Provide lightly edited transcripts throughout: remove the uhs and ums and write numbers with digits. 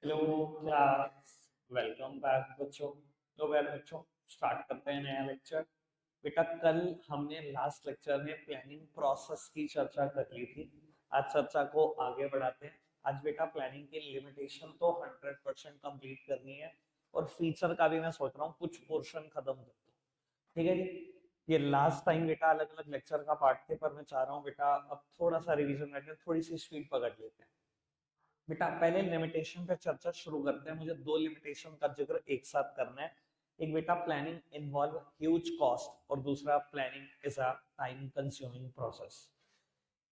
Hello class. Welcome back बच्चों। तो यार बच्चों, स्टार्ट करते हैं नया लेक्चर। बेटा कल हमने लास्ट लेक्चर में प्लानिंग प्रोसेस की चर्चा कर ली थी। आज चर्चा को आगे बढ़ाते हैं। आज बेटा प्लानिंग की लिमिटेशन तो 100% कंप्लीट करनी है, और फीचर का भी मैं सोच रहा हूँ कुछ पोर्शन खत्म कर दूँ। ठीक है जी। ये लास्ट टाइम बेटा अलग अलग लेक्चर का पार्ट थे, पर मैं चाह रहा हूँ बेटा अब थोड़ा सा रिवीजन करके थोड़ी सी स्पीड पकड़ लेते हैं। बेटा पहले लिमिटेशन पे चर्चा शुरू करते हैं। मुझे दो लिमिटेशन का जिक्र एक साथ करना है। एक बेटा, प्लानिंग इन्वॉल्व ह्यूज कॉस्ट, और दूसरा, planning is a time consuming process.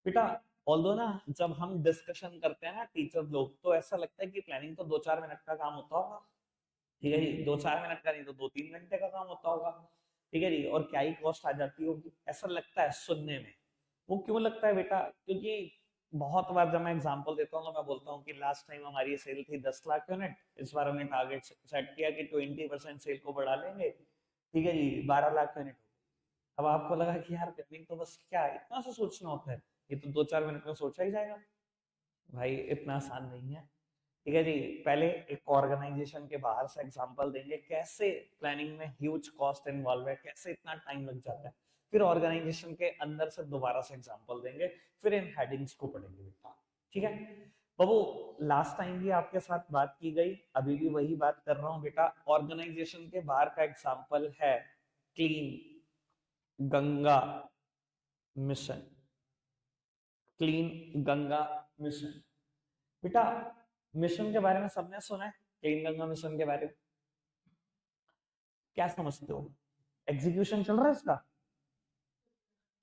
बेटा ऑल्दो ना, जब हम डिस्कशन करते हैं ना टीचर लोग, तो ऐसा लगता है कि प्लानिंग तो 2-4 मिनट का काम होता होगा। ठीक है जी, 2-4 मिनट का नहीं तो 2-3 घंटे का काम होता होगा। ठीक है जी, और क्या ही कॉस्ट आ जाती होगी, ऐसा लगता है सुनने में। वो क्यों लगता है बेटा? क्योंकि बहुत बार जब मैं एग्जांपल देता हूँ तो मैं बोलता हूँ कि लास्ट टाइम हमारी सेल थी 10 लाख यूनिट, इस बार हमने टारगेट सेट किया कि 20% सेल को बढ़ा लेंगे। ठीक है जी, 12 लाख यूनिट। अब आपको लगा कि यार प्लानिंग तो बस क्या है, इतना सा सोचना होता है, ये तो 2-4 मिनट में सोचा ही जाएगा। भाई इतना आसान नहीं है। ठीक है जी। पहले एक ऑर्गेनाइजेशन के बाहर से एग्जांपल देंगे, कैसे प्लानिंग में ह्यूज कॉस्ट इन्वॉल्व है, कैसे इतना टाइम लग जाता है। फिर ऑर्गेनाइजेशन के अंदर से दोबारा से एग्जांपल देंगे। फिर इन हेडिंग्स को पढ़ेंगे बेटा। ठीक है बाबू। लास्ट टाइम भी आपके साथ बात की गई, अभी भी वही बात कर रहा हूं बेटा। ऑर्गेनाइजेशन के बाहर का एग्जांपल है clean Ganga mission. Clean Ganga mission. बेटा मिशन के बारे में सबने सुना है, क्लीन गंगा मिशन के बारे में क्या समझते हो? एग्जीक्यूशन चल रहा है इसका?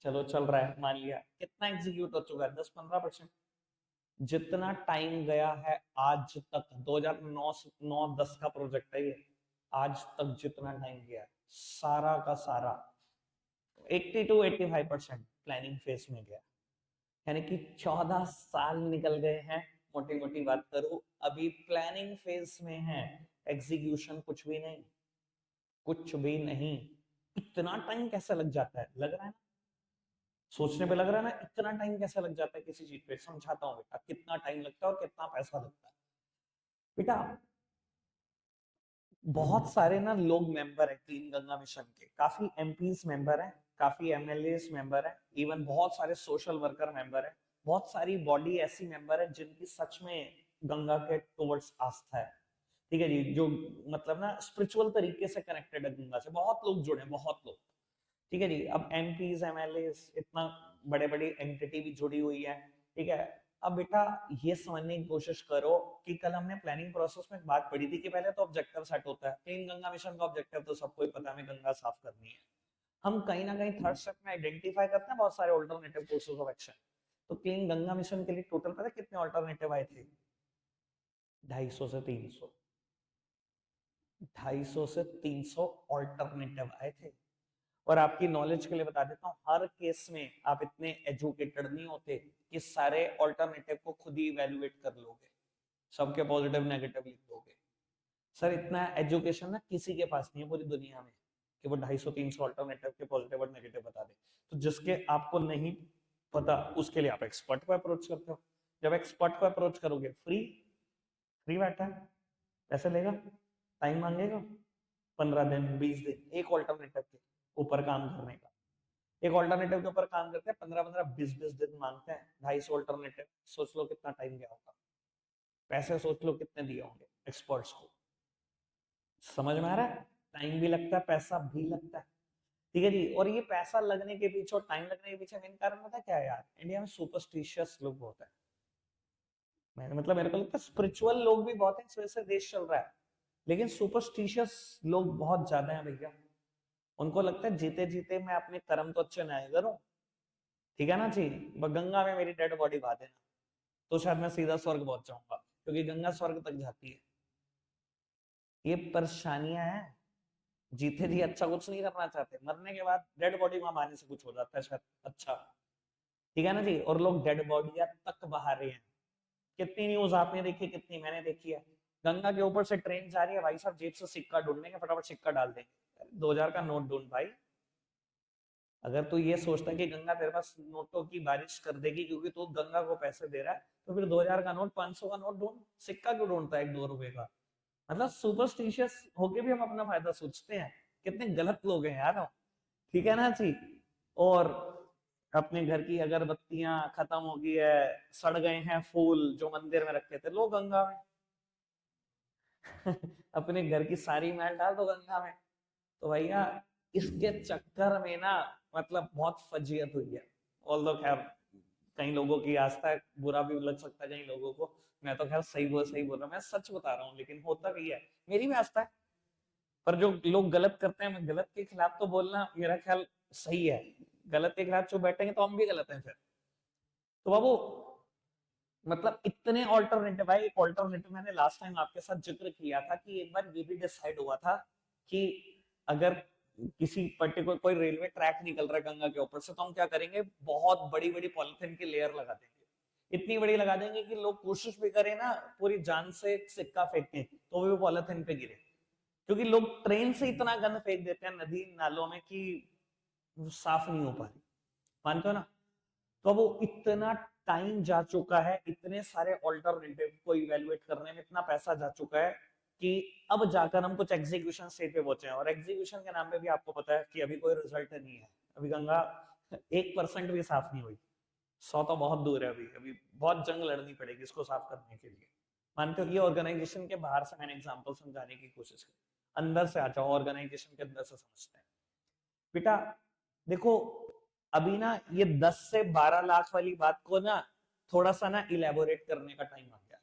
चलो चल रहा है, मान लिया। कितना एग्जीक्यूट हो चुका है? 10-15%। जितना टाइम गया है आज तक, 2009 9-10 का प्रोजेक्ट है ये, आज तक जितना टाइम गया है सारा का सारा 80 to 85% प्लानिंग फेज में गया। यानी कि 14 साल निकल गए हैं। मोटी मोटी बात करो, अभी प्लानिंग फेज में है। एग्जीक्यूशन कुछ भी नहीं, कुछ भी नहीं। इतना टाइम कैसे लग जाता है, लग रहा है ना? सोचने पे लग रहा है ना, इतना टाइम कैसे लग जाता है किसी चीज पे। समझाता हूँ बेटा, कितना टाइम लगता है और कितना पैसा लगता है। बेटा बहुत सारे ना लोग मेंबर है क्लीन गंगा मिशन के, काफी एमपीज मेंबर है, काफी एमएलए मेंबर है, इवन बहुत सारे सोशल वर्कर मेंबर है। बहुत सारी बॉडी ऐसी मेंबर है जिनकी सच में गंगा के टुवर्ड्स आस्था है। ठीक है जी, जो मतलब ना स्पिरिचुअल तरीके से कनेक्टेड है गंगा से। बहुत लोग जुड़े हैं, बहुत लोग। ठीक है जी। अब एमपीज एमएलए इतना बड़े बड़ी एंटिटी भी जुड़ी हुई है। ठीक है। अब बेटा ये समझने की कोशिश करो कि कल हमने प्लानिंग प्रोसेस में एक बात पढ़ी थी कि पहले तो ऑब्जेक्टिव सेट होता है। क्लीन गंगा मिशन का ऑब्जेक्टिव तो सबको ही पता है, हमें गंगा साफ करनी है। हम कहीं ना कहीं थर्ड स्टेप में आइडेंटिफाई करते हैं बहुत सारे ऑल्टरनेटिव कोर्सेज ऑफ एक्शन। तो क्लीन गंगा मिशन के लिए टोटल पता है कितने ऑल्टरनेटिव आए थे? 250 से 300। 250 से 300 ऑल्टरनेटिव आए थे। और आपकी नॉलेज के लिए बता देता हूँ, हर केस में आप इतने एजुकेटेड नहीं होते कि सारे ऑल्टरनेटिव को खुद ही इवेल्युएट कर लोगे, सबके पॉजिटिव नेगेटिव लिख दोगे। सर इतना एजुकेशन ना किसी के पास नहीं है पूरी दुनिया में कि वो 250-300 ऑल्टरनेटिव के पॉजिटिव और नेगेटिव बता दे। तो जिसके आपको नहीं पता उसके लिए आप एक्सपर्ट को अप्रोच करते हो। जब एक्सपर्ट को अप्रोच करोगे, फ्री फ्री बैठा है, पैसे लेगा, टाइम मांगेगा, 15 दिन 20 दिन एक ऑल्टरनेटिव के ऊपर काम करने का। एक ऑल्टरनेटिव के ऊपर काम करते हैं 15-15 20-20 दिन मांगते हैं। 250 ऑल्टरनेटिव, सोच लो कितना टाइम गया होगा। पैसे सोच लो कितने दिए होंगे एक्सपर्ट्स को। समझ में आ रहा है? टाइम भी लगता है, पैसा भी लगता है। ठीक है जी। और ये पैसा लगने के पीछे और टाइम लगने के पीछे मेन कारण पता है क्या है यार? इंडिया में सुपरस्टिशियस लोग बहुत है। मैंने मतलब मेरे को लगता है स्पिरिचुअल लोग भी बहुत हैं, इस वजह से देश चल रहा है। लेकिन सुपरस्टिशियस लोग बहुत ज्यादा हैं भैया। उनको लगता है जीते जीते मैं अपने कर्म तो अच्छे ना करूं। ठीक है ना जी। गंगा में मेरी डेड बॉडी बहा देना, तो शायद मैं सीधा स्वर्ग पहुंच जाऊंगा, क्योंकि गंगा स्वर्ग तक जाती है। ये परेशानियां हैं। जीते जी अच्छा कुछ नहीं करना चाहते, मरने के बाद डेड बॉडी वहां बहाने से कुछ हो जाता है शायद अच्छा। ठीक है ना जी। और लोग डेड बॉडियां तक बहा रहे हैं। कितनी न्यूज आपने देखी, कितनी मैंने देखी है। गंगा के ऊपर से ट्रेन जा रही है, भाई साहब जेब से सिक्का ढूंढने के, फटाफट सिक्का डाल देंगे। 2000 का नोट ढूंढ भाई। अगर तू ये सोचता है कि गंगा तेरे पास नोटों की बारिश कर देगी क्योंकि तू गंगा को पैसे दे रहा है, तो फिर 2000 का नोट, 500 का नोट ढूंढ, सिक्का क्यों ढूंढता है 1-2 रुपए का? मतलब सुपरस्टिशियस होके भी हम अपना फायदा सोचते हैं। कितने गलत लोग हैं यार हम। ठीक है ना जी। और अपने घर की अगरबत्तियां खत्म हो गई है, सड़ गए हैं फूल जो मंदिर में रखे थे, लो गंगा में। अपने घर की सारी मैल डाल दो गंगा में। तो भैया इसके चक्कर में ना मतलब बहुत फजीयत हुई है। ऑल्दो खैर कई लोगों की आस्था है, बुरा भी लग सकता है कई लोगों को। मैं तो खैर सही बोल रहा हूँ, मैं सच बता रहा हूँ, लेकिन होता भी है, मेरी भी आस्था है। पर जो लोग गलत करते हैं, मैं गलत के खिलाफ तो बोलना मेरा ख्याल सही है। गलत के खिलाफ जो बैठेंगे तो हम भी गलत हैं फिर। तो बाबू मतलब इतने ऑल्टरनेटिव, भाई एक ऑल्टरनेटिव मैंने लास्ट टाइम आपके साथ जिक्र किया था कि एक बार ये भी डिसाइड हुआ था कि अगर किसी पर्टिकुलर कोई रेलवे ट्रैक निकल रहा है गंगा के ऊपर से, तो हम क्या करेंगे, बहुत बड़ी बड़ी पॉलिथीन की लेयर लगा देंगे। इतनी बड़ी लगा देंगे कि लोग कोशिश भी करें ना पूरी जान से सिक्का फेंकें तो भी वो पॉलिथीन पे गिरे। क्योंकि लोग ट्रेन से इतना गंद फेंक देते हैं नदी नालों में कि साफ नहीं हो पा रही। मानते हो ना? तो वो इतना टाइम जा चुका है, इतने सारे ऑल्टरनेटिव को इवेलुएट करने में इतना पैसा जा चुका है कि अब जाकर हम कुछ एग्जीक्यूशन स्टेज पे पहुंचे हैं। और एग्जीक्यूशन के नाम पे भी आपको पता है कि अभी कोई रिजल्ट नहीं है। अभी गंगा 1% भी साफ नहीं हुई। 100 तो बहुत दूर है। अभी अभी बहुत जंग लड़नी पड़ेगी इसको साफ करने के लिए। मानते हो? ये ऑर्गेनाइजेशन के बाहर से मैंने एग्जांपल समझाने की कोशिश की। अंदर से आ जाओ, ऑर्गेनाइजेशन के अंदर से समझते हैं। बेटा देखो, अभी ना ये 10 से 12 लाख वाली बात को ना थोड़ा सा ना इलेबोरेट करने का टाइम आ गया।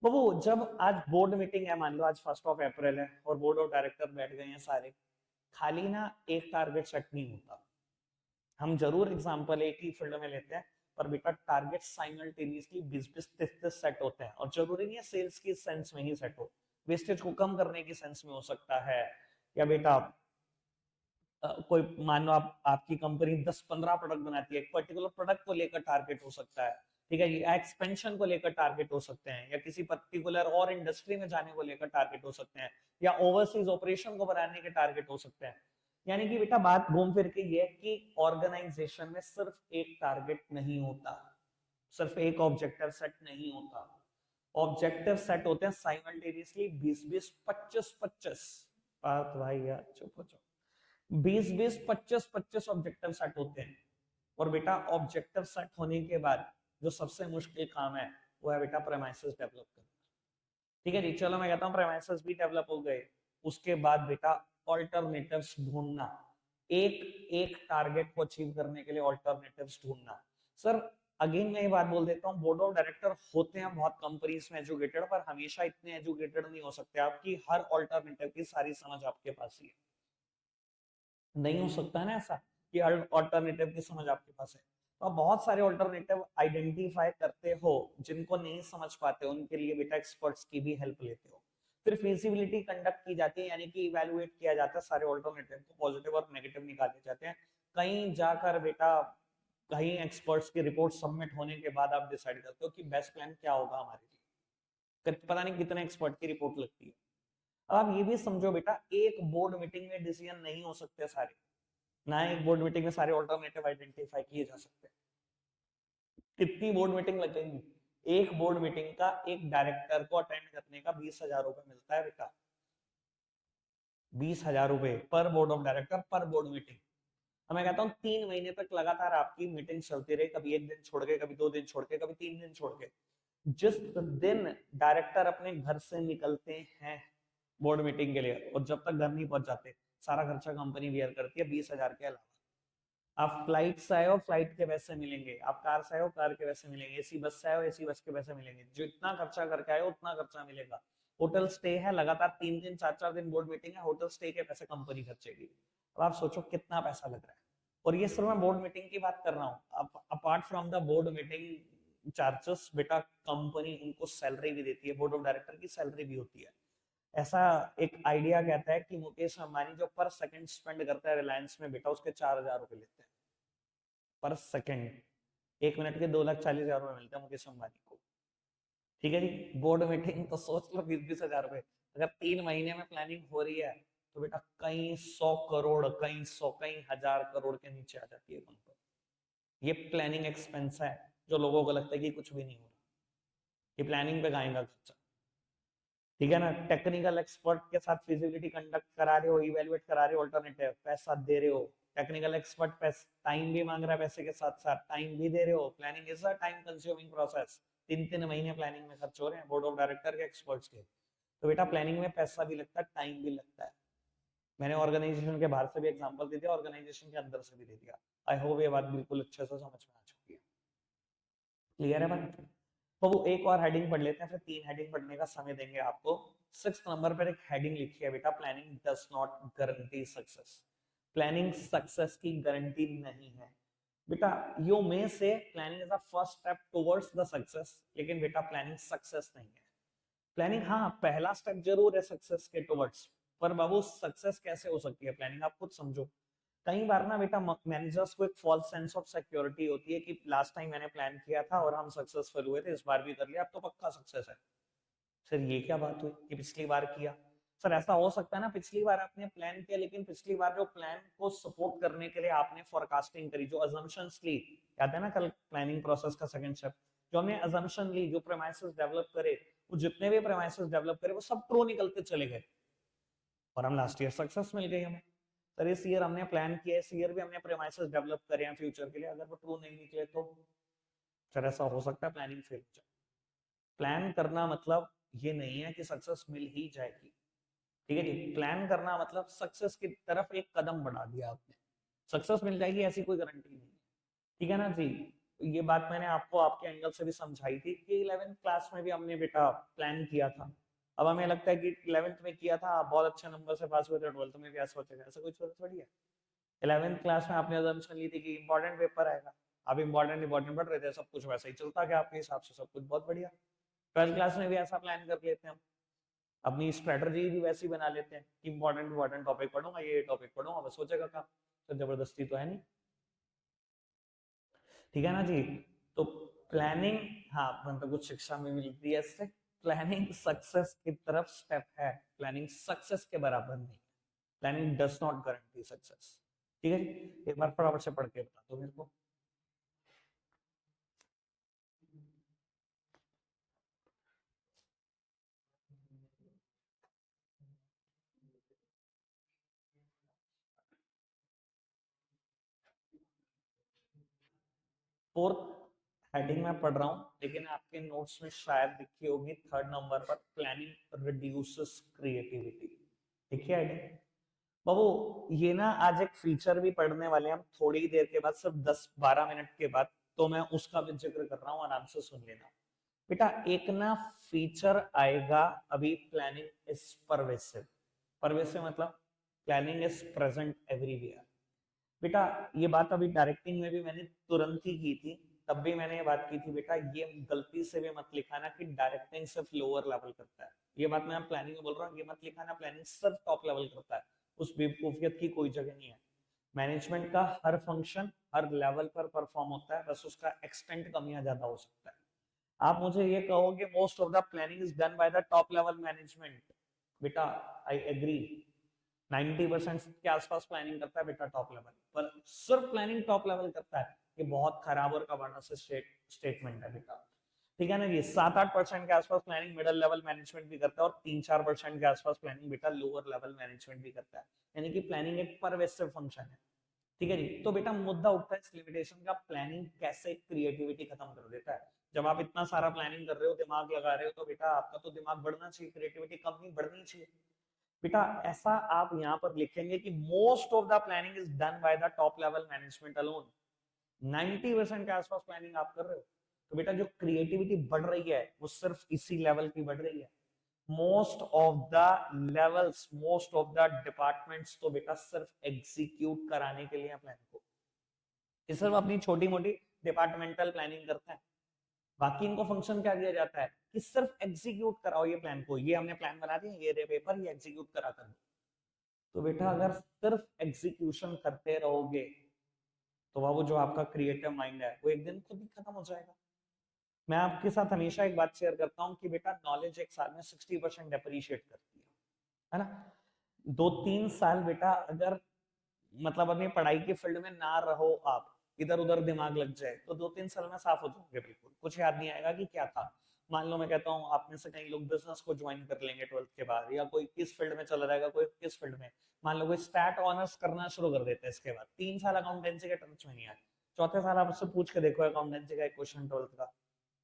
बाबू जब आज बोर्ड मीटिंग है, मान लो आज 1 अप्रैल है और बोर्ड ऑफ डायरेक्टर बैठ गए हैं सारे, खाली ना एक टारगेट सेट नहीं होता। हम जरूर एग्जांपल एक ही फील्ड में लेते हैं, पर बेटा टारगेट साइमल्टेनियसली 20-20 30-30 सेट होते हैं। और जरूरी नहीं है सेल्स की सेंस में ही सेट हो, वेस्टेज को कम करने की सेंस में हो सकता है। या बेटा कोई मान लो आपकी कंपनी 10-15 प्रोडक्ट बनाती है, एक पर्टिकुलर प्रोडक्ट को लेकर टारगेट हो सकता है। ठीक है, ये एक्सपेंशन को लेकर टारगेट हो सकते हैं, या किसी पर्टिकुलर और इंडस्ट्री में जाने को लेकर टारगेट हो सकते हैं, या ओवरसीज ऑपरेशन को बढ़ाने के टारगेट हो सकते हैं। यानी कि बेटा बात घूम फिर के ये है कि ऑर्गेनाइजेशन में सिर्फ एक टारगेट नहीं होता, सिर्फ एक ऑब्जेक्टिव सेट नहीं होता। ऑब्जेक्टिव सेट होते हैं साइमल्टेनियसली 20-20 25-25। बात भाई यार चुप हो जाओ। 20-20 25-25 ऑब्जेक्टिव सेट होते हैं। और बेटा ऑब्जेक्टिव सेट होने के बाद जो सबसे मुश्किल काम है वो है बेटा प्रेमाइसेस डेवलप करना। ठीक है जी, चलो मैं कहता हूँ प्रेमाइसेस भी डेवलप हो गए। उसके बाद बेटा ऑल्टरनेटिव्स ढूंढना, एक एक टारगेट को अचीव करने के लिए ऑल्टरनेटिव्स ढूंढना। सर अगेन मैं ये बात बोल देता हूँ, बोर्ड ऑफ डायरेक्टर होते हैं बहुत कंपनीज में एजुकेटेड, पर हमेशा इतने एजुकेटेड नहीं हो सकते आपकी हर ऑल्टरनेटिव की सारी समझ आपके पास ही है। नहीं हो सकता है ना ऐसा कि हर ऑल्टरनेटिव की समझ आपके पास है। तो आप बहुत सारे ऑल्टरनेटिव आइडेंटिफाई करते हो, जिनको नहीं समझ पाते उनके लिए बेटा एक्सपर्ट्स की भी हेल्प लेते हो। फिर फिजिबिलिटी कंडक्ट की जाती है, यानी कि इवैल्यूएट किया जाता है सारे ऑल्टरनेटिव को, पॉजिटिव और नेगेटिव निकाले जाते हैं। कहीं जाकर बेटा कहीं एक्सपर्ट्स की रिपोर्ट सबमिट होने के बाद आप डिसाइड करते हो कि बेस्ट प्लान क्या होगा हमारे लिए। पता नहीं कितने एक्सपर्ट की रिपोर्ट लगती है। अब आप ये भी समझो बेटा, एक बोर्ड मीटिंग में डिसीजन नहीं हो सकते सारे, ना एक बोर्ड मीटिंग में सारे ऑल्टरनेटिव आइडेंटिफाई किए जा सकते। कितनी बोर्ड मीटिंग लगेंगी? एक बोर्ड मीटिंग का एक डायरेक्टर को अटेंड करने का 20,000 रुपए मिलता है बेटा। 20,000 रुपए पर बोर्ड ऑफ डायरेक्टर पर बोर्ड मीटिंग। अब मैं कहता हूँ 3 महीने तक लगातार आपकी मीटिंग चलती रही, कभी एक दिन छोड़ के, कभी 2 दिन छोड़ के, कभी 3 दिन छोड़ के। जिस दिन डायरेक्टर अपने घर से निकलते हैं बोर्ड मीटिंग के लिए, और जब तक घर नहीं पहुंच जाते, सारा खर्चा कंपनी बियर करती है 20,000 के अलावा। आप फ्लाइट से आए हो, फ्लाइट के पैसे मिलेंगे। आप कार से आए हो, कार के पैसे मिलेंगे। एसी बस से आए हो, एसी बस के पैसे मिलेंगे। जो इतना खर्चा करके आए हो उतना खर्चा मिलेगा। होटल स्टे है, लगातार 3 दिन 4-4 दिन बोर्ड मीटिंग है, होटल स्टे के पैसे कंपनी खर्चेगी। अब आप सोचो कितना पैसा लग रहा है। और ये सिर्फ मैं बोर्ड मीटिंग की बात कर रहा हूँ। Apart from the board meeting charges बेटा, कंपनी उनको सैलरी भी देती है, बोर्ड ऑफ डायरेक्टर की सैलरी भी होती है। ऐसा एक आइडिया कहता है कि मुकेश अंबानी जो पर सेकंड स्पेंड करता है रिलायंस में बेटा, उसके 4,000 रुपए लेते हैं पर सेकंड। 1 मिनट के 2,40,000 रुपए मिलते हैं मुकेश अंबानी को। ठीक है जी, बोर्ड मीटिंग तो सोच लो 20-20 हजार रुपए। अगर 3 महीने में प्लानिंग हो रही है तो बेटा कई 100 करोड़, कई हजार करोड़ के नीचे आ जाती है कंपनी। ये प्लानिंग एक्सपेंस है जो लोगों को लगता है कि कुछ भी नहीं हो रहा, ये प्लानिंग पे गाएगा खर्चा। ठीक है ना, टेक्निकल एक्सपर्ट के साथ फिजिबिलिटी कंडक्ट करा रहे हो, इवेलुएट करा रहे हो, ऑल्टरनेटिव पैसा दे रहे हो, टेक्निकल एक्सपर्ट टाइम भी मांग रहा है, पैसे के साथ साथ टाइम भी दे रहे हो। Planning is a time consuming process, 3-3 महीने प्लानिंग में खर्च हो रहे हैं बोर्ड ऑफ डायरेक्टर के, एक्सपर्ट्स के। तो बेटा प्लानिंग में पैसा भी लगता है, टाइम भी लगता है। मैंने ऑर्गेनाइजेशन के बाहर से भी एग्जांपल दे दिया, ऑर्गेनाइजेशन के अंदर से भी दे दिया। आई होप ये बात बिल्कुल अच्छे से समझ में आ चुकी है, क्लियर है बात? तो वो एक और हेडिंग पढ़ लेते हैं, फिर 3 हेडिंग पढ़ने का समय देंगे आपको। 6 नंबर पर एक हेडिंग लिखी है बेटा, planning does not guarantee success. Planning success की गारंटी नहीं है बेटा। यू मे से planning is the first step towards the success, लेकिन बेटा प्लानिंग सक्सेस नहीं है। प्लानिंग हाँ पहला स्टेप जरूर है सक्सेस के टुवर्ड्स, पर बाबू सक्सेस कैसे हो सकती है प्लानिंग, आप खुद समझो। कई बार ना बेटा मैनेजर्स को एक फॉल्स सेंस ऑफ सिक्योरिटी होती है कि लास्ट टाइम मैंने प्लान किया था और हम सक्सेसफुल हुए थे, इस बार भी कर लिया, अब तो पक्का सक्सेस है। सर ये क्या बात हुई कि पिछली बार किया? सर ऐसा हो सकता है ना, पिछली बार आपने प्लान किया, लेकिन पिछली बार जो प्लान को सपोर्ट करने के लिए आपने फोरकास्टिंग करी, जो अजम्पशंस ली, याद है ना कल प्लानिंग प्रोसेस का सेकंड स्टेप, जो हमने अजम्पशन ली, जो प्रेमाइसेस डेवलप करे, वो जितने भी प्रेमाइसेस डेवलप करे वो सब ट्रू निकलते चले गए और हम लास्ट ईयर सक्सेस मिल गई हमें। सर इस ईयर हमने प्लान किया, इस ईयर भी हमने प्रेमाइसेस डेवलप करे हैं फ्यूचर के लिए, अगर वो ट्रू नहीं निकले तो सर ऐसा हो सकता है प्लानिंग फेल हो जाए। प्लान करना मतलब ये नहीं है कि सक्सेस मिल ही जाएगी, ठीक है जी। प्लान करना मतलब सक्सेस की तरफ एक कदम बढ़ा दिया आपने, सक्सेस मिल जाएगी ऐसी कोई गारंटी नहीं, ठीक है ना जी। ये बात मैंने आपको आपके एंगल से भी समझाई थी कि 11th क्लास में भी हमने बेटा प्लान किया था। अब हमें लगता है कि 11th में किया था, बहुत अच्छे नंबर से पास हुए थे, 12th में भी ऐसा हो जाएगा, ऐसा कुछ थोड़ी है। 11th क्लास में आपने assumption ली थी कि इंपॉर्टेंट पेपर आएगा, आप इंपॉर्टेंट पढ़ रहे थे, सब कुछ वैसा ही चलता गया आपके हिसाब से, सब कुछ बहुत बढ़िया। 12th क्लास में भी ऐसा प्लान कर लेते हैं हम, अपनी स्ट्रेटजी भी वैसी बना लेते हैं कि इंपॉर्टेंट टॉपिक पढ़ूंगा, ये टॉपिक पढ़ूंगा, बस सोचेगा काम। तो जबरदस्ती तो है नहीं, ठीक है ना जी। तो प्लानिंग, हाँ मतलब कुछ शिक्षा में मिलती है इससे, प्लानिंग सक्सेस की तरफ स्टेप है, प्लानिंग सक्सेस के बराबर नहीं। Planning does not guarantee success, ठीक है जी। एक बार फटाफट से पढ़ के बता दो मेरे को। फोर्थ हेडिंग में पढ़ रहा हूँ, लेकिन आपके नोट्स में शायद लिखी होगी 3rd नंबर पर, प्लानिंग रिड्यूसेस क्रिएटिविटी। देखिए हेडिंग बाबू, ये ना आज एक फीचर भी पढ़ने वाले हैं हम थोड़ी ही देर के बाद, सिर्फ 10-12 मिनट के बाद, तो मैं उसका भी जिक्र कर रहा हूँ, आराम से सुन लेना बेटा। एक ना फीचर आएगा अभी, प्लानिंग इज परवेसिव। परवेसिव मतलब प्लानिंग इज प्रेजेंट एवरीवेयर बेटा। ये बात अभी डायरेक्टिंग में भी मैंने तुरंत ही की थी, तब भी मैंने ये बात की थी बेटा, ये गलती से भी मत लिखाना कि डायरेक्टिंग सिर्फ लोअर लेवल करता है। ये बात मैं प्लानिंग में बोल रहा हूँ, ये मत लिखाना प्लानिंग सिर्फ टॉप लेवल करता है, उस बेवकूफियत की कोई जगह नहीं है। मैनेजमेंट का हर फंक्शन हर लेवल पर परफॉर्म होता है, बस उसका एक्सटेंट कम या ज्यादा हो सकता है। आप मुझे ये कहोगे most of the planning is done by the top level management, बेटा आई एग्री, 90% के आसपास प्लानिंग करता है बेटा टॉप लेवल पर, सिर्फ प्लानिंग टॉप लेवल करता है, ये बहुत खराब और कबाड़ा से स्टेटमेंट है बेटा, ठीक है ना। ये 7-8% के आसपास प्लानिंग मिडिल लेवल मैनेजमेंट भी करता है, और 3-4% के आसपास प्लानिंग बेटा लोअर लेवल मैनेजमेंट भी करता है, यानी कि प्लानिंग एक परवेसिव फंक्शन है, ठीक है जी। तो बेटा मुद्दा उठता है इस लिमिटेशन का, प्लानिंग कैसे क्रिएटिविटी खत्म कर देता है। जब आप इतना सारा प्लानिंग कर रहे हो, दिमाग लगा रहे हो, तो बेटा आपका तो दिमाग बढ़ना चाहिए, क्रिएटिविटी कम नहीं बढ़नी चाहिए बेटा। ऐसा आप यहाँ पर लिखेंगे कि most of the planning is done by the top level management alone, 90% के आसपास प्लानिंग आप कर रहे हो, तो बेटा जो क्रिएटिविटी बढ़ रही है वो सिर्फ इसी लेवल की बढ़ रही है। Most of the levels, most of the departments तो बेटा सिर्फ एग्जीक्यूट कराने के लिए प्लान को, ये सिर्फ अपनी छोटी मोटी डिपार्टमेंटल प्लानिंग करते हैं, बाकी इनको फंक्शन क्या दिया जाता है कि सिर्फ एग्जीक्यूट कराओ ये प्लान को, ये हमने प्लान बना दिया, ये रे पेपर, ये एग्जीक्यूट करा कर दो। तो बेटा अगर सिर्फ एग्जीक्यूशन करते रहोगे तो बाबू जो आपका क्रिएटिव माइंड है वो एक दिन खुद ही खत्म हो जाएगा। मैं आपके साथ हमेशा एक बात शेयर करता हूँ कि बेटा नॉलेज एक साल में 60% डेप्रिशिएट करती है ना। 2-3 साल बेटा अगर मतलब अपनी पढ़ाई की फील्ड में ना रहो, आप इधर उधर दिमाग लग जाए तो 2-3 साल में साफ हो जाओगे, बिल्कुल कुछ याद नहीं आएगा कि क्या था। मान लो मैं कहता हूँ आप में से कई लोग बिजनेस को ज्वाइन कर लेंगे 12th के बाद, या कोई किस फील्ड में चला जाएगा, कोई किस फील्ड में। मान लो कोई स्टैट ऑनर्स करना शुरू कर देते हैं, इसके बाद 3 साल अकाउंटेंसी के टच में नहीं आए, चौथे साल आप उससे पूछ के देखो अकाउंटेंसी का एक क्वेश्चन 12th का,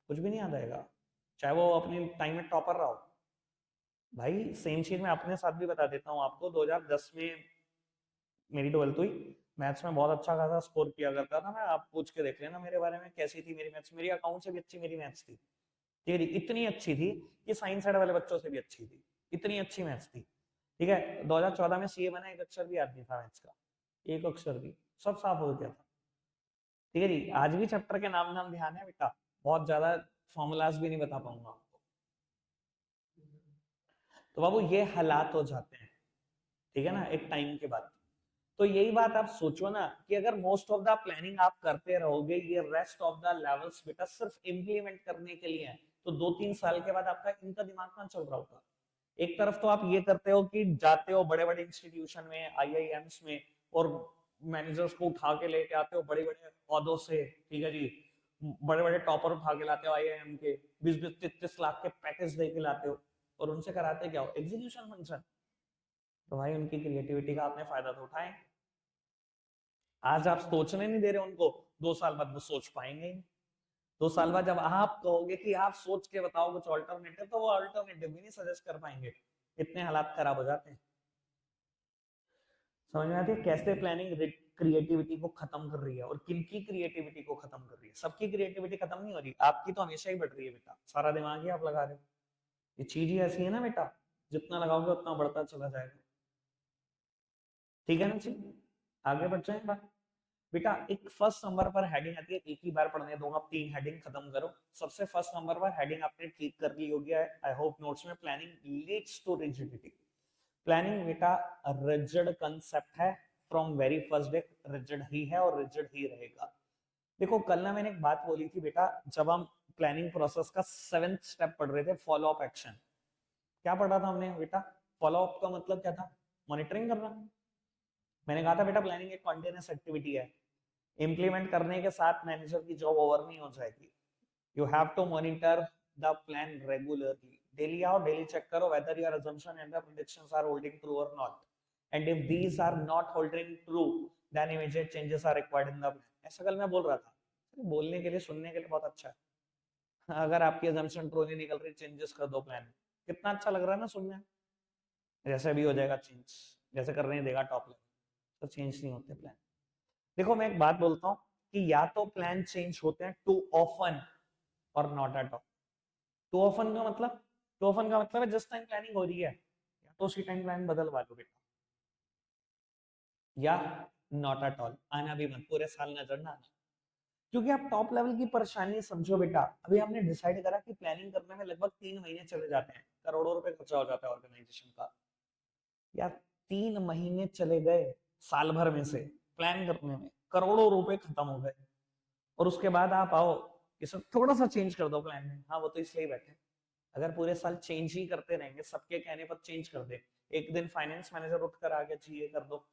कुछ भी नहीं याद आएगा, चाहे वो अपनी टाइम में टॉपर रहा हो। भाई सेम चीज मैं अपने साथ भी बता देता हूँ आपको, 2010 में मेरी 12th हुई, मैथ्स में बहुत अच्छा खासा स्कोर किया करता था मैं, आप पूछ के देख लेना मेरे बारे में कैसी थी मेरी मैथ्स, मेरी अकाउंट से भी अच्छी मेरी मैथ्स थी। ठीक है, इतनी अच्छी थी कि साइंस साइड वाले बच्चों से भी अच्छी थी, इतनी अच्छी मैथ्स थी। ठीक है, 2014 में सीए बना, एक अक्षर भी याद नहीं था मैथ्स का, एक अक्षर भी, सब साफ हो गया था। ठीक है जी, आज भी चैप्टर के नाम नाम ध्यान है बेटा, बहुत ज्यादा फॉर्मूलाज भी नहीं बता पाऊंगा आपको। तो बाबू ये हालात हो जाते हैं, ठीक है ना, एक टाइम के बाद। तो यही बात आप सोचो ना कि अगर मोस्ट ऑफ द प्लानिंग आप करते रहोगे, ये रेस्ट ऑफ द लेवल्स बेटा सिर्फ इम्प्लीमेंट करने के लिए है, तो 2-3 साल के बाद आपका इनका दिमाग कहाँ चल रहा होगा। एक तरफ तो आप ये करते हो कि जाते हो बड़े बड़े इंस्टीट्यूशन में, आईआईएम्स में, और मैनेजर्स को उठा के लेके आते हो बड़े बड़े पदों से, ठीक है जी, बड़े बड़े टॉपर उठा के लाते हो आईआईएम के, 20-20 30 लाख के पैकेज दे के लाते हो, और उनसे कराते क्या हो, एग्जीक्यूशन फंक्शन। तो भाई उनकी क्रिएटिविटी का आपने फायदा तो उठाए। आज आप सोचने नहीं दे रहे उनको, 2 साल बाद वो सोच पाएंगे ही नहीं। 2 साल बाद जब आप कहोगे कि आप सोच के बताओ कुछ ऑल्टरनेटिव, तो वो ऑल्टरनेटिव भी नहीं सजेस्ट कर पाएंगे, इतने हालात खराब हो जाते हैं। समझ में आती है कैसे प्लानिंग क्रिएटिविटी को खत्म कर रही है, और किनकी क्रिएटिविटी को खत्म कर रही है। सबकी क्रिएटिविटी खत्म नहीं हो रही, आपकी तो हमेशा ही बढ़ रही है बेटा, सारा दिमाग ही आप लगा रहे हो। ये चीज ही ऐसी है ना बेटा, जितना लगाओगे उतना बढ़ता चला जाएगा। ठीक है ना जी, आगे बढ़ जाए बात। बेटा एक फर्स्ट नंबर पर हेडिंग आती है, एक ही बार पढ़ने दूंगा, 3 हेडिंग खत्म करो। सबसे फर्स्ट नंबर पर हेडिंग आपने ठीक कर ली होगी आई होप नोट्स में, planning leads to rigidity. Planning बेटा रिजिड कंसेप्ट है, from very first day rigid ही है और रिजिड ही रहेगा। देखो कल ना मैंने एक बात बोली थी बेटा, जब हम प्लानिंग प्रोसेस का 7th स्टेप पढ़ रहे थे, फॉलो अप एक्शन, क्या पढ़ा था हमने बेटा, फॉलो अप का मतलब क्या था, मॉनिटरिंग करना। मैंने कहा था बेटा प्लानिंग एक कॉन्टिन्यूस एक्टिविटी है, इंप्लीमेंट करने के साथ मैनेजर की जॉब ओवर नहीं हो जाएगी। You have to monitor the plan regularly, daily आओ, डेली चेक करो whether your assumption and the predictions are holding true or not, and if these are not holding true then immediate changes are required in the plan। ऐसा कल मैं बोल रहा था, बोलने के लिए सुनने के लिए बहुत अच्छा है, अगर आपकी assumption ट्रू नहीं निकल रही, चेंजेस कर दो प्लान में। कितना अच्छा लग रहा है ना सुनने में, जैसे भी हो जाएगा चेंज, जैसे करने देगा टॉप लेवल, तो चेंज नहीं होते प्लान। देखो मैं एक बात बोलता हूँ कि या तो प्लान चेंज होते हैं टू ऑफन और not at all. Too often का मतलब, टू ऑफन का मतलब है जिस टाइम प्लानिंग हो रही है, या तो उसी टाइम प्लान बदलवा लो बेटा, या नॉट एट ऑल, आना भी मत, पूरे साल नजर ना आना। क्योंकि आप टॉप लेवल की परेशानी समझो बेटा, अभी हमने डिसाइड करा कि प्लानिंग करने में लगभग 3 महीने चले जाते हैं, करोड़ों रुपए खर्चा हो जाता है ऑर्गेनाइजेशन का। यार 3 महीने चले गए साल भर में से प्लान करने में, करोड़ों रुपए खत्म हो गए, और उसके बाद आप आओ ये सब थोड़ा सा चेंज कर दो प्लान में, हाँ वो तो इसलिए बैठे। अगर पूरे साल चेंज ही करते रहेंगे, सबके कहने पर चेंज कर दे, एक दिन फाइनेंस मैनेजर उठकर आ गया जी ये कर दो,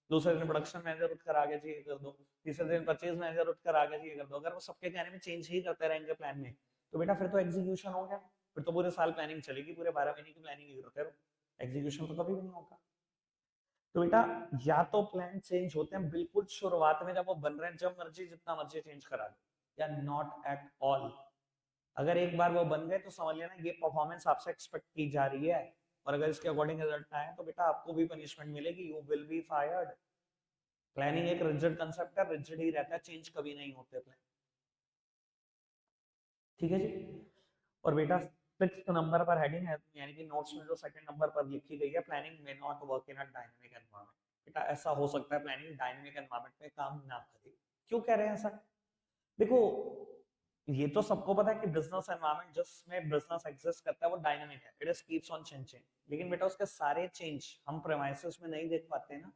दूसरे दिन प्रोडक्शन मैनेजर उठकर आ गया जी ये कर दो, तीसरे दिन परचेज मैनेजर उठकर आ गया जी ये कर दो, अगर वो सबके कहने में चेंज ही करते रहेंगे प्लान में, तो बेटा फिर तो एग्जीक्यूशन हो गया, फिर तो पूरे साल प्लानिंग चलेगी, पूरे 12 महीने की प्लानिंग ही करते रहो, एग्जीक्यूशन तो कभी भी नहीं होगा। तो बेटा या तो प्लान चेंज होते हैं बिल्कुल शुरुआत में जब वो बन रहे हैं, जब मर्जी जितना मर्जी चेंज करा दो, या नॉट एट ऑल। अगर एक बार वो बन गए तो समझ लेना ये परफॉर्मेंस आपसे एक्सपेक्ट की जा रही है, और अगर इसके अकॉर्डिंग रिजल्ट आए तो बेटा आपको भी पनिशमेंट मिलेगी, you will be fired. Planning एक रिजिड कंसेप्ट है, रिजिड ही रहता है, चेंज कभी नहीं होते प्लान। ठीक है जी, और बेटा 6th नंबर पर हेडिंग है, यानी कि नोट्स में जो 2nd नंबर पर लिखी गई है, planning may not work in a dynamic environment. बेटा ऐसा हो सकता है प्लानिंग डायनामिक एनवायरनमेंट में काम ना करे। क्यों कह रहे हैं ऐसा, देखो ये तो सबको पता है कि बिजनेस एनवायरनमेंट जिसमें बिजनेस एग्जिस्ट करता है वो डायनामिक है, it is keeps on changing, लेकिन बेटा उसके सारे चेंज हम प्रेमाइसेस में नहीं देख पाते ना।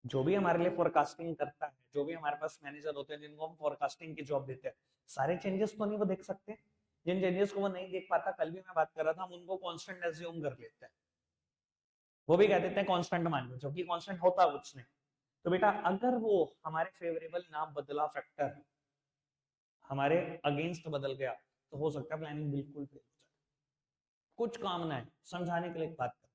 जो भी हमारे लिए फोरकास्टिंग करता है, जो भी हमारे पास मैनेजर होते हैं जिनको हम फोरकास्टिंग की जॉब देते हैं, सारे चेंजेस तो नहीं वो देख सकते। जिन चेंजेस को वो नहीं देख पाता, कल भी मैं बात कर रहा था, हम उनको कांस्टेंट एज्यूम कर लेते हैं, वो भी कह देते हैं कांस्टेंट मान लो, जबकि कांस्टेंट होता कुछ नहीं। तो बेटा अगर वो हमारे फेवरेबल ना बदला, फैक्टर हमारे अगेंस्ट बदल गया, तो हो सकता है प्लानिंग बिल्कुल फेल हो जाए। कुछ काम ना है, समझाने के लिए एक बात कर,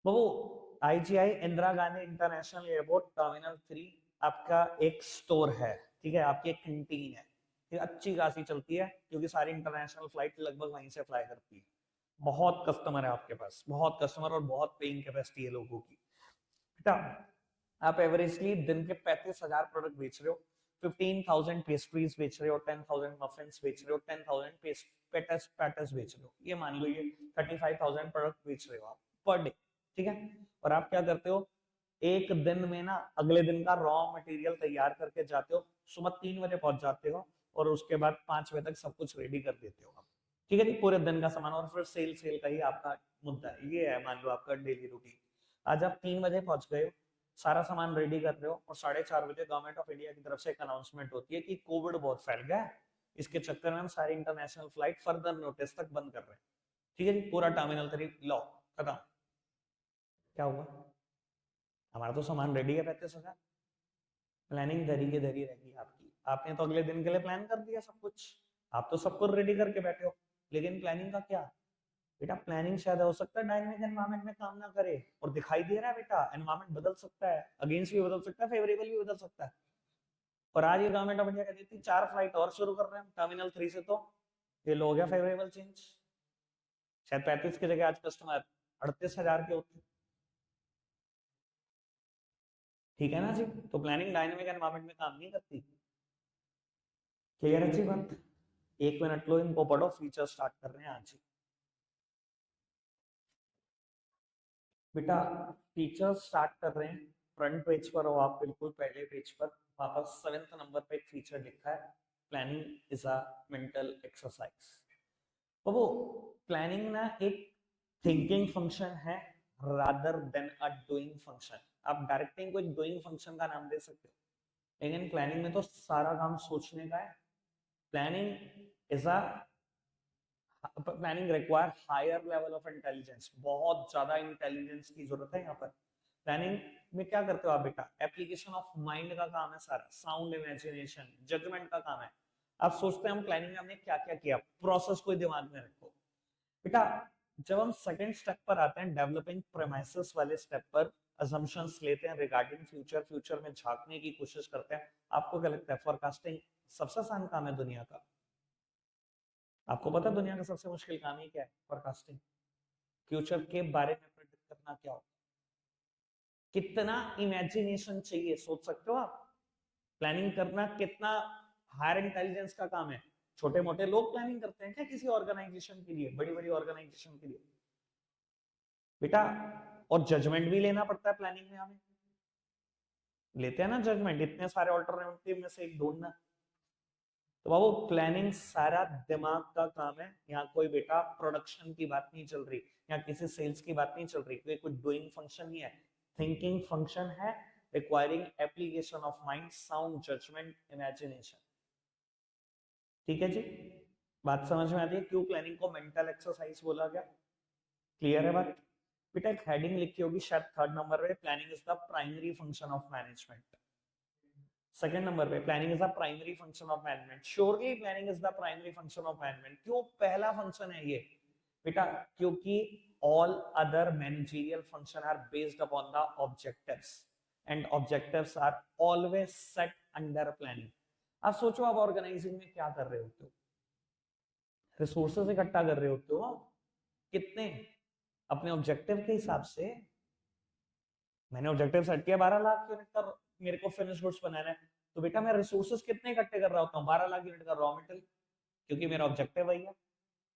वो IGI Indira Gandhi international airport terminal 3 आपका एक स्टोर है, ठीक है, आपकी एक कैंटीन है, ये अच्छी खासी चलती है क्योंकि सारी इंटरनेशनल फ्लाइट लगभग वहीं से फ्लाई करती है। बहुत कस्टमर है आपके पास, बहुत कस्टमर और बहुत पेइंग कैपेसिटी है लोगों की। बेटा आप एवरेजली दिन के 35,000 प्रोडक्ट बेच रहे हो, 15,000 पेस्ट्रीज बेच रहे हो, 10,000 मफिन्स बेच रहे हो, 10,000 पैटेस पैटेस बेच रहे हो, ये मान लो ये 35,000 प्रोडक्ट बेच रहे हो आप पर डे, ठीक है। और आप क्या करते हो, एक दिन में ना अगले दिन का रॉ मटेरियल तैयार करके जाते हो, सुबह 3 बजे पहुंच जाते हो और उसके बाद 5 बजे तक सब कुछ रेडी कर देते हो आप, ठीक है जी, पूरे दिन का सामान। और फिर सेल सेल का ही आपका मुद्दा है, ये है मान लो आपका डेली रूटीन। आज आप 3 बजे पहुंच गए हो, सारा सामान रेडी कर रहे हो, और 4:30 बजे गवर्नमेंट ऑफ इंडिया की तरफ से एक अनाउंसमेंट होती है कि कोविड बहुत फैल गया है, इसके चक्कर में हम सारी इंटरनेशनल फ्लाइट फर्दर नोटिस तक बंद कर रहे हैं, ठीक है जी, पूरा टर्मिनल 3 लॉ खत्म। क्या हुआ, हमारा तो सामान रेडी है 35,000, प्लानिंग धरी की धरी रहेगी आपकी, आपने तो अगले दिन के लिए प्लान कर दिया सब कुछ, आप तो सब कुछ रेडी करके बैठे हो, लेकिन प्लानिंग का क्या। बेटा प्लानिंग शायद हो सकता है डायनेमिक एनवायरनमेंट में काम ना करे, और दिखाई दे रहा है बेटा एनवायरनमेंट बदल सकता है, अगेंस्ट भी बदल सकता है, फेवरेबल भी बदल सकता है। और आज ये गवर्नमेंट ऑफ इंडिया कहती थी 4 फ्लाइट और शुरू कर रहे हैं टर्मिनल 3 से, तो ये लो हो गया फेवरेबल चेंज, शायद 35 की जगह आज कस्टमर 38,000 के होते, ठीक है ना जी। तो प्लानिंग डायनेमिक एनवायरनमेंट में काम नहीं करती, क्लियर है जी बात। 1 मिनट लो, इनको पढ़ो, फीचर स्टार्ट कर रहे हैं आज ही। बेटा फीचर स्टार्ट कर रहे हैं, फ्रंट पेज पर हो आप, बिल्कुल पहले पेज पर वापस 7th नंबर पे एक फीचर लिखा है, planning is a mental exercise. तो वो प्लानिंग ना एक थिंकिंग फंक्शन है रादर देन अ डूइंग फंक्शन। आप डायरेक्टिंग को एक डूइंग फंक्शन का नाम दे सकते हो, लेकिन प्लानिंग में तो सारा काम सोचने का है। Planning is a planning require higher level of intelligence, बहुत ज्यादा इंटेलिजेंस की जरूरत है यहाँ पर। प्लानिंग में क्या करते हो आप बेटा, एप्लीकेशन ऑफ माइंड का काम है सारा, साउंड इमेजिनेशन जजमेंट का काम है। आप सोचते हैं हम प्लानिंग में हमने क्या क्या किया, प्रोसेस को दिमाग में रखो बेटा। जब हम सेकंड स्टेप पर आते हैं, डेवलपिंग प्रेमाइसेस वाले स्टेप पर, असम्पशंस लेते हैं रिगार्डिंग फ्यूचर, फ्यूचर में झांकने की कोशिश करते हैं। आपको क्या लगता है फोरकास्टिंग सबसे आसान काम है दुनिया का? आपको पता है दुनिया का सबसे मुश्किल काम ही क्या है? फोरकास्टिंग, फ्यूचर के बारे में प्रेडिक्ट करना क्या होता है, कितना इमेजिनेशन चाहिए सोच सकते हो आप। प्लानिंग करना कितना हायर इंटेलिजेंस का काम है। छोटे मोटे लोग प्लानिंग करते हैं क्या किसी ऑर्गेनाइजेशन के लिए, बड़ी बड़ी ऑर्गेनाइजेशन के लिए बेटा? और जजमेंट भी लेना पड़ता है प्लानिंग में हमें, लेते हैं ना जजमेंट, इतने सारे ऑल्टरनेटिव में से एक ढूंढना। तो बाबू प्लानिंग सारा दिमाग का काम है, यहाँ कोई बेटा प्रोडक्शन की बात नहीं चल रही, यहाँ किसी सेल्स की बात नहीं चल रही, कोई कुछ डूइंग फंक्शन नहीं है, थिंकिंग फंक्शन है, requiring application of mind, sound, judgement, imagination, ठीक है जी। बात समझ में आती है क्यों प्लानिंग को मेंटल एक्सरसाइज बोला गया? क्लियर है बात। बेटा एक हेडिंग लिखी होगी शायद 3rd नंबर पे, planning is the primary function of management. 2nd number पे planning is the primary function of management, surely planning is the primary function of management. क्यों पहला फंक्शन है ये बेटा? क्योंकि all other managerial function are based upon the objectives, and objectives are always set under planning. अब सोचो आप organising में क्या कर रहे होते हो, रिसोर्सेज इकट्ठा कर रहे होते हो, कितने? अपने ऑब्जेक्टिव के हिसाब से। मैंने ऑब्जेक्टिव सेट किया 12 लाख यूनिट का मेरे को फिनिश गुड्स बनाना है, तो बेटा मैं रिसोर्सेज कितने इकट्ठे कर रहा होता हूँ? 12 लाख यूनिट का रॉ मटेरियल, क्योंकि मेरा ऑब्जेक्टिव वही है।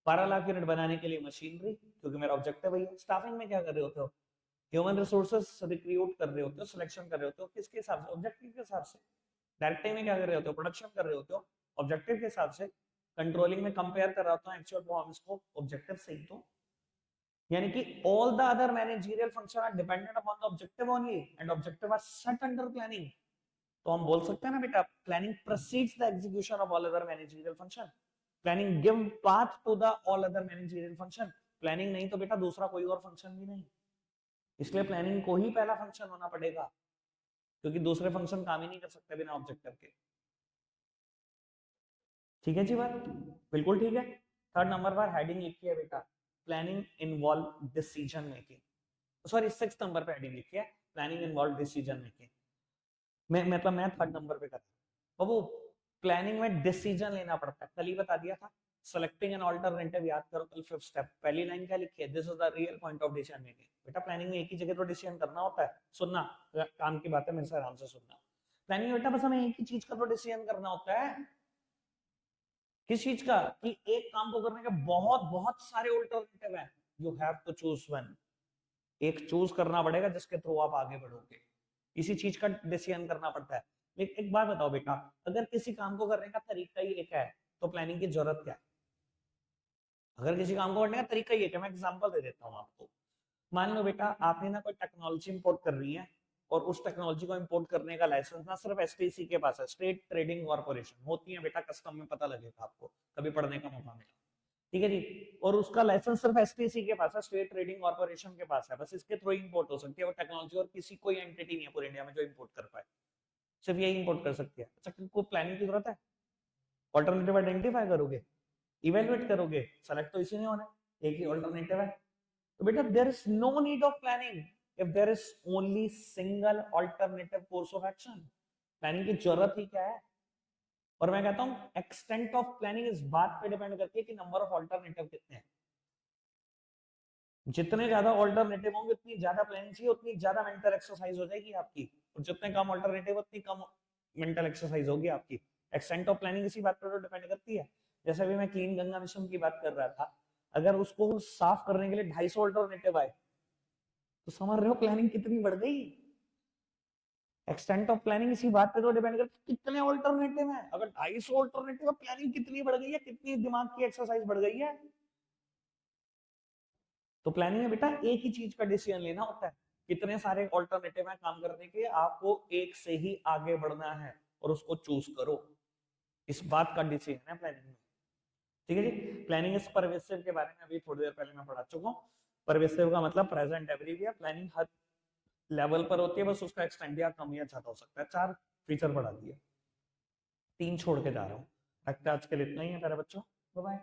12 लाख यूनिट बनाने के लिए मशीनरी, क्योंकि मेरा ऑब्जेक्टिव वही है। स्टाफिंग में क्या कर रहे होते हो? ह्यूमन रिसोर्सेज रिक्रूट कर रहे होते हो, सिलेक्शन कर रहे होते हो, किसके हिसाब से? ऑब्जेक्टिव के हिसाब से। डायरेक्टिंग में क्या कर रहे होते हो? प्रोडक्शन कर रहे होते हो, ऑब्जेक्टिव के हिसाब से। कंट्रोलिंग में कंपेयर कर रहा होता हूँ एक्चुअल परफॉर्मेंस को, ऑब्जेक्टिव से ही तो। यानी कि all the other managerial function are dependent upon the objective only, and objective are set under planning। तो हम बोल सकते हैं ना बेटा, planning precedes the execution of all other managerial function, planning give path to the all other managerial function। planning नहीं तो बेटा दूसरा कोई और फंक्शन भी नहीं। इसलिए प्लानिंग को ही पहला फंक्शन होना पड़ेगा, क्योंकि दूसरे फंक्शन काम ही नहीं कर सकते बिना ऑब्जेक्टिव के। ठीक है जी बात, बिल्कुल ठीक है। थर्ड नंबर पर हेडिंग लिखी है बेटा, planning involve decision making. Sorry, sixth number पे हेडिंग लिखी है, प्लानिंग इन्वॉल्व डिसीजन मेकिंग। मैं थर्ड नंबर पे करता हूँ बाबू। प्लानिंग में डिसीजन लेना पड़ता है, कल ही बता दिया था। सेलेक्टिंग एन ऑल्टरनेटिव याद करो कल, फिफ्थ स्टेप। पहली लाइन क्या लिखी है, this is the real point of decision making. बेटा प्लानिंग में एक ही जगह तो डिसीजन करना होता है। सुनना, काम की बात है, मेरे से आराम से सुनना। प्लानिंग बेटा बस हमें एक ही चीज का तो डिसीजन करना होता है। किस चीज का? कि एक काम को करने के बहुत बहुत सारे ऑल्टरनेटिव हैं, you have to choose one. एक चूज करना पड़ेगा जिसके थ्रू आप आगे बढ़ोगे, इसी चीज का डिसीजन करना पड़ता है। एक बात बताओ बेटा, अगर किसी काम को करने का तरीका ही एक है तो प्लानिंग की जरूरत क्या है? अगर किसी काम को करने का तरीका ही एक है, मैं एग्जांपल दे देता हूँ आपको। मान लो बेटा आपने ना कोई टेक्नोलॉजी इंपोर्ट कर रही है, और उस टेक्नोलॉजी को इंपोर्ट करने का लाइसेंस ना सिर्फ एसटीसी के पास है, स्टेट ट्रेडिंग कॉर्पोरेशन होती है बेटा, कस्टम में पता लगेगा आपको, कभी पढ़ने का मौका मिला। ठीक है जी, और उसका लाइसेंस सिर्फ एसटीसी के पास है, स्टेट ट्रेडिंग कॉर्पोरेशन के पास है, बस इसके थ्रू इंपोर्ट हो सकती है वो टेक्नोलॉजी, और किसी कोई एंटिटी नहीं है पूरे इंडिया में जो इंपोर्ट कर पाए, सिर्फ यही इंपोर्ट कर सकती है। अच्छा, को प्लानिंग की जरूरत है? ऑल्टरनेटिव आइडेंटिफाई करोगे, इवेलुएट करोगे, सेलेक्ट तो इसी ने होना है, एक ही ऑल्टरनेटिव है। तो बेटा there is no need of planning if there is only single alternative course of action. Planning की जरूरत ही क्या है? और मैं कहता हूं एक्सटेंट ऑफ प्लानिंग इस बात पे डिपेंड करती है कि नंबर ऑफ ऑल्टरनेटिव कितने हैं। जितने ज्यादा ऑल्टरनेटिव होंगे उतनी ज्यादा प्लानिंग चाहिए, उतनी ज्यादा मेंटल एक्सरसाइज हो जाएगी आपकी, और जितने कम ऑल्टरनेटिव उतनी कम मेंटल एक्सरसाइज होगी आपकी। एक्सटेंट ऑफ प्लानिंग इसी बात पर डिपेंड करती है। जैसे अभी मैं क्लीन गंगा मिशन की बात कर रहा था, अगर उसको साफ करने के लिए 250 ऑल्टरनेटिव आए तो समझ रहे हो प्लानिंग कितनी बढ़ गई। एक्सटेंट ऑफ प्लानिंग इसी बात पे तो डिपेंड करता है कितने ऑल्टरनेटिव हैं। अगर 250 ऑल्टरनेटिव, प्लानिंग कितनी बढ़ गई है, कितनी दिमाग की एक्सरसाइज बढ़ गई है। तो प्लानिंग में बेटा एक ही चीज का डिसीजन लेना होता है, कितने सारे ऑल्टरनेटिव हैं काम करने के, आपको एक से ही आगे बढ़ना है और उसको चूज करो, इस बात का डिसीजन है प्लानिंग में। ठीक है जी, प्लानिंग इज परवेसिव के बारे में अभी थोड़ी देर पहले मैं पढ़ा चुका हूँ। परवेसिव का मतलब प्रेजेंट एवरीवेयर, प्लानिंग हर लेवल पर होती है, बस उसका एक्सटेंड या कम या ज्यादा हो सकता है। 4 फीचर बढ़ा दिए, 3 छोड़ के जा रहा हूँ। लगता है आज के लिए इतना ही है मेरे बच्चों, बाय बाय।